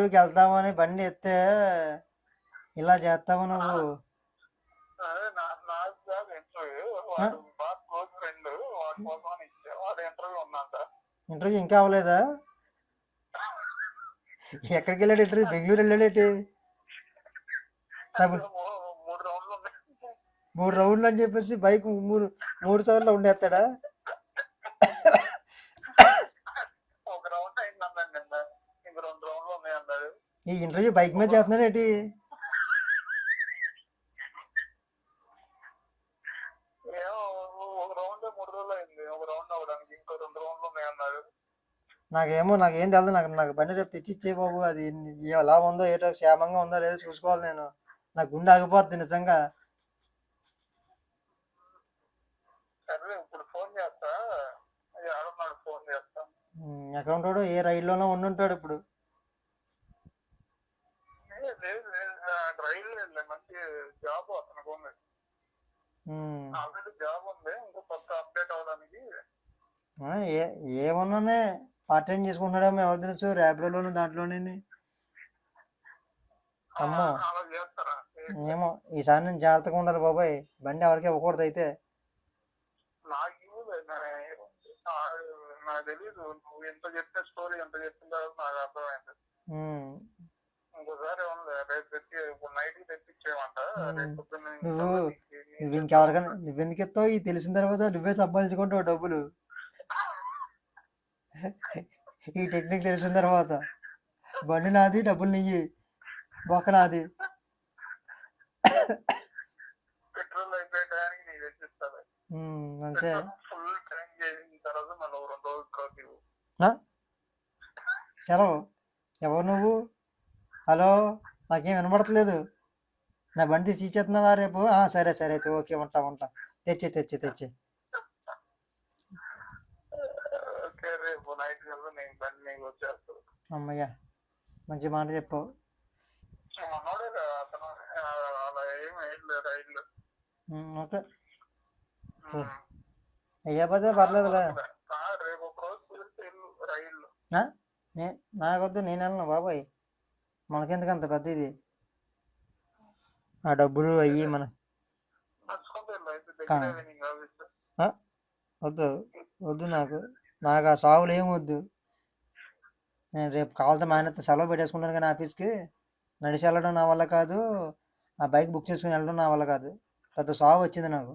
ఇంటర్వ్యూకి వెళ్తామని బండి ఎత్తే ఇలా చేస్తావు నువ్వు. అదే నాకు కాదు ఇంటర్వ్యూ, వాడు బాగా క్లోజ్ ఫ్రెండ్, వాడి కోసం అని ఇచ్చా. వాడు ఇంటర్వ్యూ ఉందంట. ఇంటర్వ్యూ ఇంకా అవ్వలేదా? ఎక్కడికి వెళ్ళాడు ఇంటర్వ్యూ? బెంగళూరు వెళ్ళాడేటి? 3 రౌండ్లు ఉన్నాయి. 3 రౌండ్లు అని చెప్పేసి బైక్ మూడు సార్లు ఉండేస్తాడా? ఒక రౌండ్ అయింది అన్నాడు నిన్న, ఇంక 2 రౌండ్లు ఉన్నాయి అన్నాడు. ఈ ఇంటర్వ్యూ బైక్ మీద చేస్తున్నాడు ఏంటి? ఏమో ఒక రౌండ్ 3 రోజులు అయింది, ఒక రౌండ్ అవ్వడానికి ఇంకో 2 రౌండ్లు ఉన్నాయి అన్నాడు. నాకేం తెలియదు. నాకు బండి రేపు తెచ్చిచ్చే బాబు. అది ఎలా ఉందో ఏటో, క్షేమంగా ఉందో లేదో చూసుకోవాలి నేను. నాకు గుండె ఆగిపోద్ది నిజంగా. సరే ఇప్పుడు ఫోన్ చేస్తా, ఆడున్నాడు, ఫోన్ చేస్తా. ఎక్కడ ఉంటాడు? ఏ రైల్లోనో ఉండుంటాడు ఇప్పుడు. లేదు రైలు మంచి జాబ్ అతనికి ఉంది, ఆల్రెడీ జాబ్ ఉంది, ఇంకో కొత్త అప్డేట్ అవడానికి. ఏమన్నానే పార్ట్ టైం చేసుకుంటున్నాడేమో, ఎవరు తెలుసు, ర్యాపిడోలోను దాంట్లోనే. అమ్మో అలా చేస్తారా? ఏమో, ఈసారి నేను జాగ్రత్తగా ఉండాలి బాబాయ్. బండి ఎవరికి ఇవ్వకూడదు అయితే. నాకు తెలీదు, నువ్వు ఎంత చెప్పిన స్టోరీ ఎంత చెప్పిన తర్వాత నాకు అర్థమైంది. ఇంకోసారి రేపు తెచ్చి, ఇప్పుడు నైట్ తెప్పించేయమంట. రేపు నువ్వు ఇంకెవరికైనా నువ్వెందుకు ఇస్తావు? ఇది తెలిసిన తర్వాత నువ్వే సంపాదించుకుంటావు డబ్బులు. ఈ టెక్నిక్ తెలిసిన తర్వాత బండి నాది, డబ్బులు నీయి, బొక్క నాది. పెట్రోల్ అయిపోయే టైంకి నీకు తెచ్చిస్తాను అంతే. ఫుల్ ట్యాంక్ చేసిన తర్వాత మళ్ళీ 2 రోజులు కాదు సెలవు. ఎవరు నువ్వు? హలో, నాకేం వినబడట్లేదు. నా బండి తెచ్చి ఇచ్చేస్తున్నావా రేపు? సరే అయితే ఓకే, ఉంటా. తెచ్చి రేపు నైట్ కల్లా నేను బండి నీకు వచ్చేస్తాను. అమ్మయ్యా, మంచి మాట చెప్పావు. మనోడే అతను, అలా ఏమి వేయలేదు రైళ్ళు. ఓకే, అయ్యపోతే పర్లేదులే. రేపు ఒక రోజు కుదిరితే రైళ్ళు. నాకొద్దు, నేను వెళ్ళను బాబాయ్. మనకెందుకు అంత పెద్ద ఇది? ఆ డబ్బులు అయ్యి మన వద్దు నాకు ఆ సాగులు ఏం వద్దు. నేను రేపు కావాలంటే మా ఆయన సెలవు పెట్టేసుకుంటాను, కానీ ఆఫీస్కి నడిచి వెళ్ళడం నా వల్ల కాదు, ఆ బైక్ బుక్ చేసుకుని వెళ్ళడం నా వల్ల కాదు. పెద్ద సాగు వచ్చింది నాకు.